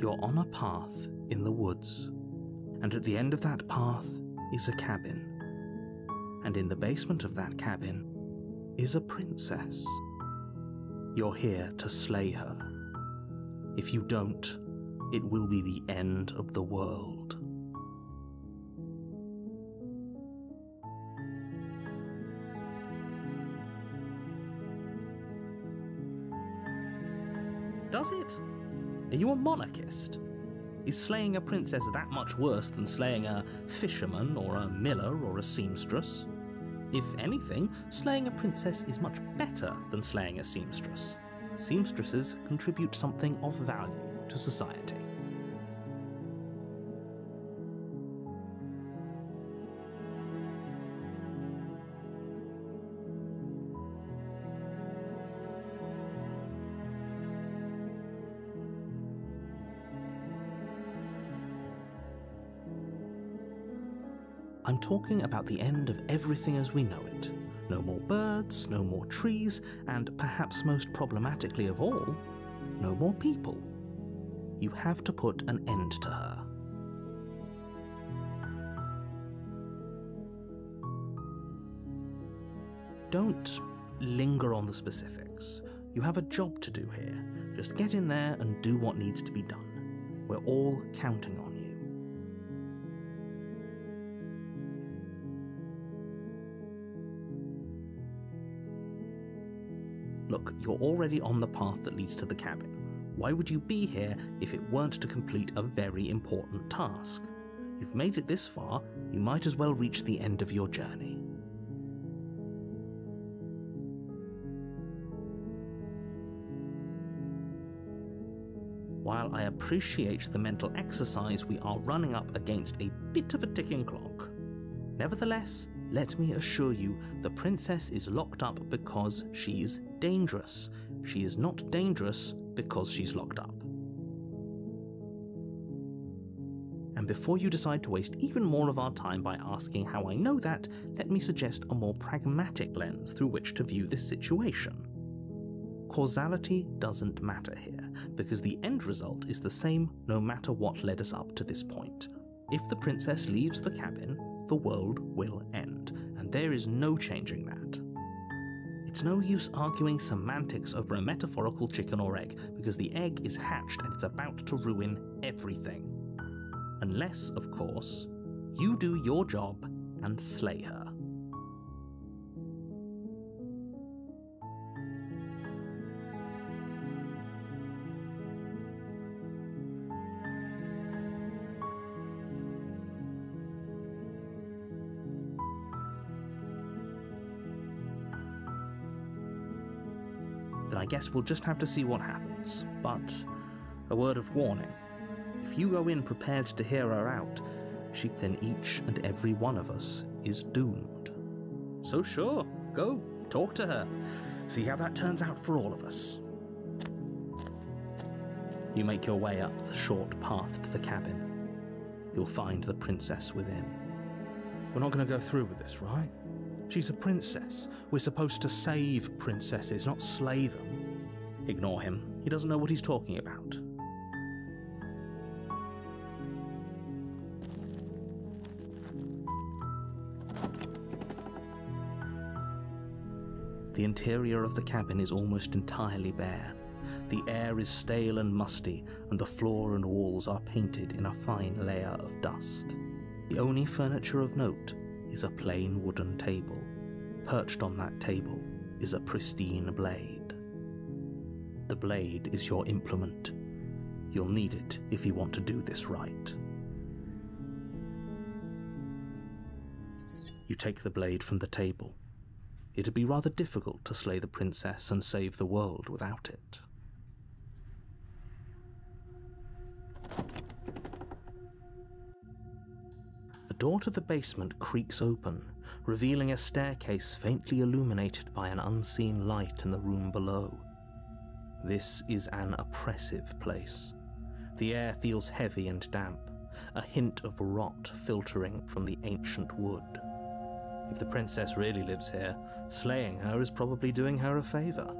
You're on a path in the woods, and at the end of that path is a cabin. And in the basement of that cabin is a princess. You're here to slay her. If you don't, it will be the end of the world. Does it? Are you a monarchist? Is slaying a princess that much worse than slaying a fisherman or a miller or a seamstress? If anything, slaying a princess is much better than slaying a seamstress. Seamstresses contribute something of value to society. I'm talking about the end of everything as we know it. No more birds, no more trees, and perhaps most problematically of all, no more people. You have to put an end to her. Don't linger on the specifics. You have a job to do here. Just get in there and do what needs to be done. We're all counting on you. Look, you're already on the path that leads to the cabin. Why would you be here if it weren't to complete a very important task? You've made it this far, you might as well reach the end of your journey. While I appreciate the mental exercise, we are running up against a bit of a ticking clock. Nevertheless, let me assure you, the princess is locked up because she's dangerous. She is not dangerous because she's locked up. And before you decide to waste even more of our time by asking how I know that, let me suggest a more pragmatic lens through which to view this situation. Causality doesn't matter here, because the end result is the same no matter what led us up to this point. If the princess leaves the cabin, the world will end, and there is no changing that. It's no use arguing semantics over a metaphorical chicken or egg, because the egg is hatched and it's about to ruin everything. Unless, of course, you do your job and slay her. Then I guess we'll just have to see what happens. But a word of warning. If you go in prepared to hear her out, then each and every one of us is doomed. So sure, go, talk to her. See how that turns out for all of us. You make your way up the short path to the cabin. You'll find the princess within. We're not going to go through with this, right? She's a princess. We're supposed to save princesses, not slay them. Ignore him. He doesn't know what he's talking about. The interior of the cabin is almost entirely bare. The air is stale and musty, and the floor and walls are painted in a fine layer of dust. The only furniture of note is a plain wooden table. Perched on that table is a pristine blade. The blade is your implement. You'll need it if you want to do this right. You take the blade from the table. It'd be rather difficult to slay the princess and save the world without it. The door to the basement creaks open, revealing a staircase faintly illuminated by an unseen light in the room below. This is an oppressive place. The air feels heavy and damp, a hint of rot filtering from the ancient wood. If the princess really lives here, slaying her is probably doing her a favor.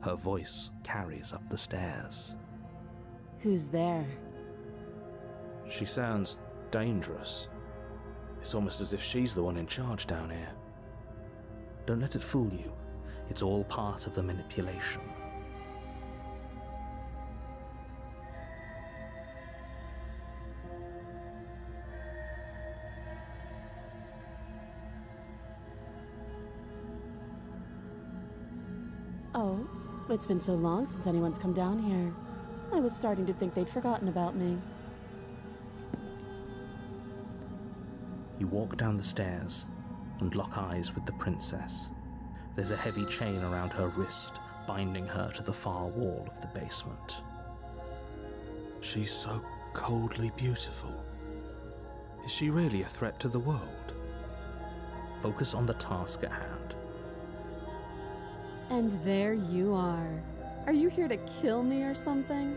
Her voice carries up the stairs. Who's there? She sounds dangerous. It's almost as if she's the one in charge down here. Don't let it fool you. It's all part of the manipulation. Oh, it's been so long since anyone's come down here. I was starting to think they'd forgotten about me. You walk down the stairs and lock eyes with the princess. There's a heavy chain around her wrist, binding her to the far wall of the basement. She's so coldly beautiful. Is she really a threat to the world? Focus on the task at hand. And there you are. Are you here to kill me or something?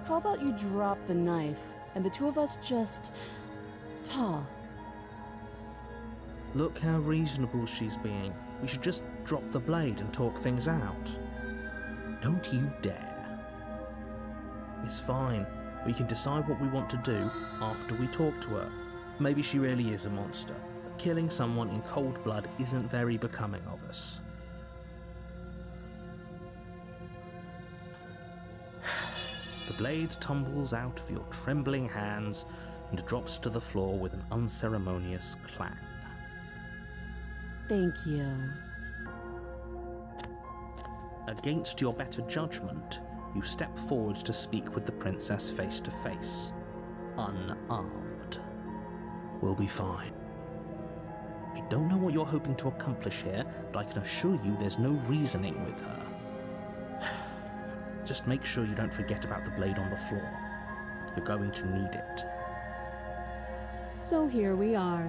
How about you drop the knife, and the two of us just talk? Look how reasonable she's being. We should just drop the blade and talk things out. Don't you dare. It's fine. We can decide what we want to do after we talk to her. Maybe she really is a monster, but killing someone in cold blood isn't very becoming of us. The blade tumbles out of your trembling hands and drops to the floor with an unceremonious clang. Thank you. Against your better judgment, you step forward to speak with the princess face to face, unarmed. We'll be fine. I don't know what you're hoping to accomplish here, but I can assure you there's no reasoning with her. Just make sure you don't forget about the blade on the floor. You're going to need it. So here we are.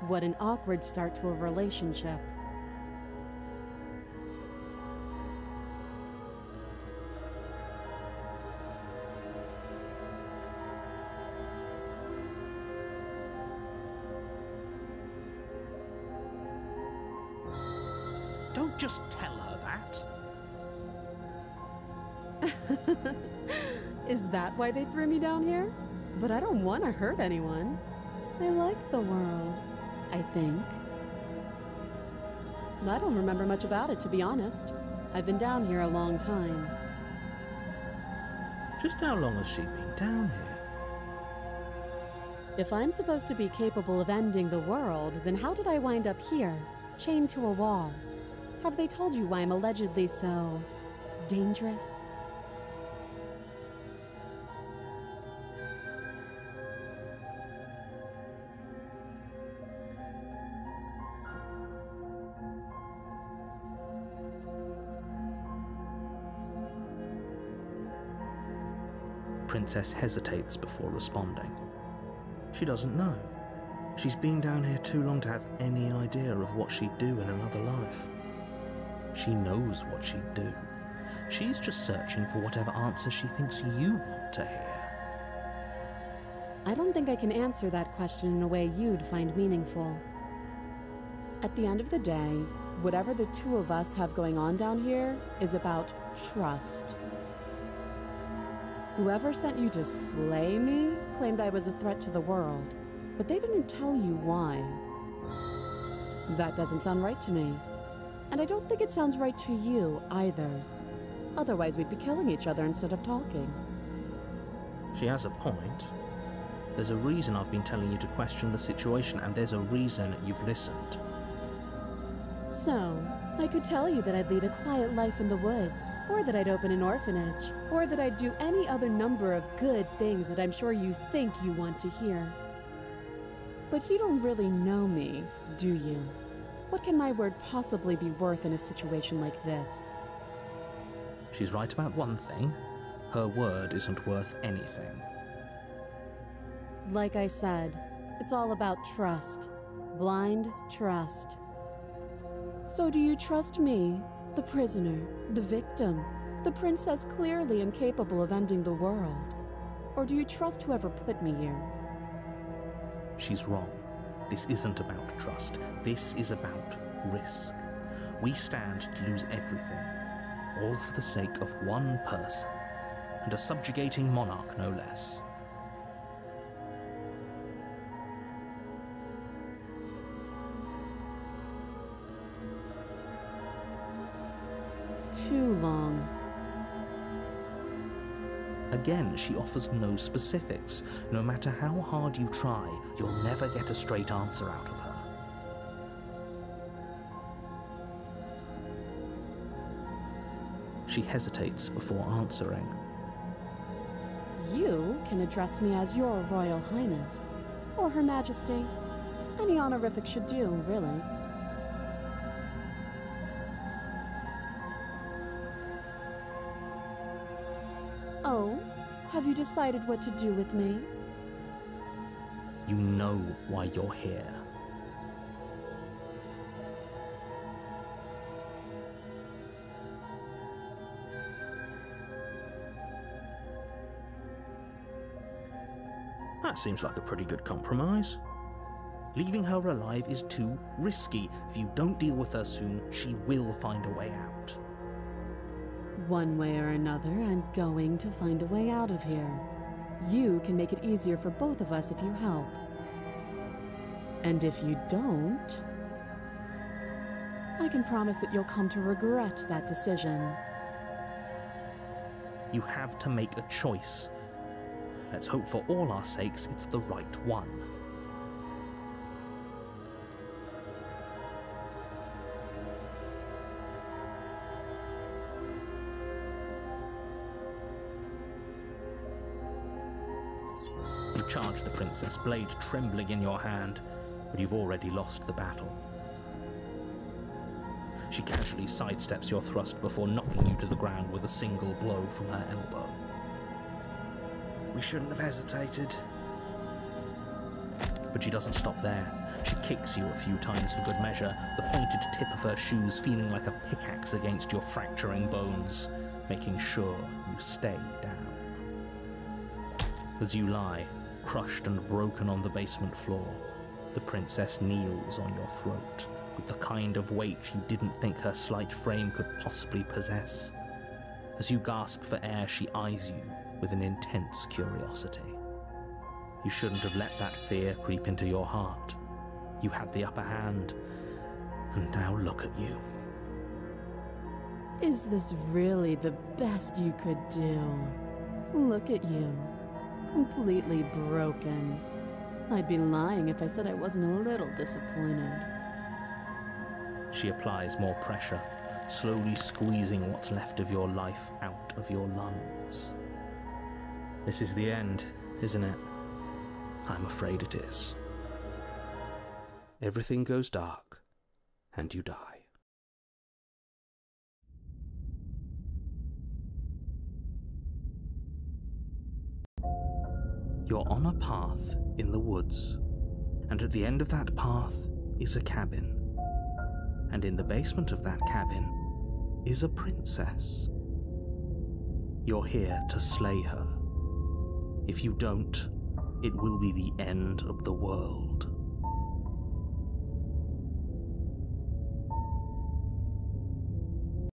What an awkward start to a relationship. Don't just tell her that. Is that why they threw me down here? But I don't want to hurt anyone. I like the world, I think. I don't remember much about it, to be honest. I've been down here a long time. Just how long has she been down here? If I'm supposed to be capable of ending the world, then how did I wind up here, chained to a wall? Have they told you why I'm allegedly so dangerous? Princess hesitates before responding. She doesn't know. She's been down here too long to have any idea of what she'd do in another life. She knows what she'd do. She's just searching for whatever answer she thinks you want to hear. I don't think I can answer that question in a way you'd find meaningful. At the end of the day, whatever the two of us have going on down here is about trust. Whoever sent you to slay me claimed I was a threat to the world, but they didn't tell you why. That doesn't sound right to me. And I don't think it sounds right to you either. Otherwise, we'd be killing each other instead of talking. She has a point. There's a reason I've been telling you to question the situation, and there's a reason you've listened. So, I could tell you that I'd lead a quiet life in the woods, or that I'd open an orphanage, or that I'd do any other number of good things that I'm sure you think you want to hear. But you don't really know me, do you? What can my word possibly be worth in a situation like this? She's right about one thing. Her word isn't worth anything. Like I said, it's all about trust. Blind trust. So do you trust me, the prisoner, the victim, the princess clearly incapable of ending the world? Or do you trust whoever put me here? She's wrong. This isn't about trust. This is about risk. we stand to lose everything, all for the sake of one person, and a subjugating monarch no less. Too long. Again, she offers no specifics. No matter how hard you try, you'll never get a straight answer out of her. She hesitates before answering. You can address me as Your Royal Highness, or Her Majesty. Any honorific should do, really. Oh, have you decided what to do with me? You know why you're here. That seems like a pretty good compromise. Leaving her alive is too risky. If you don't deal with her soon, she will find a way out. One way or another, I'm going to find a way out of here. You can make it easier for both of us if you help. And if you don't, I can promise that you'll come to regret that decision. You have to make a choice. Let's hope for all our sakes it's the right one. You charge the princess, blade trembling in your hand, but you've already lost the battle. She casually sidesteps your thrust before knocking you to the ground with a single blow from her elbow. We shouldn't have hesitated. But she doesn't stop there. She kicks you a few times for good measure, the pointed tip of her shoes feeling like a pickaxe against your fracturing bones, making sure you stay down. As you lie, crushed and broken on the basement floor, the princess kneels on your throat with the kind of weight you didn't think her slight frame could possibly possess. As you gasp for air, she eyes you with an intense curiosity. You shouldn't have let that fear creep into your heart. You had the upper hand, and now look at you. Is this really the best you could do? Look at you. Completely broken. I'd be lying if I said I wasn't a little disappointed. She applies more pressure, slowly squeezing what's left of your life out of your lungs. This is the end, isn't it? I'm afraid it is. Everything goes dark, and you die. You're on a path in the woods, and at the end of that path is a cabin. And in the basement of that cabin is a princess. You're here to slay her. If you don't, it will be the end of the world.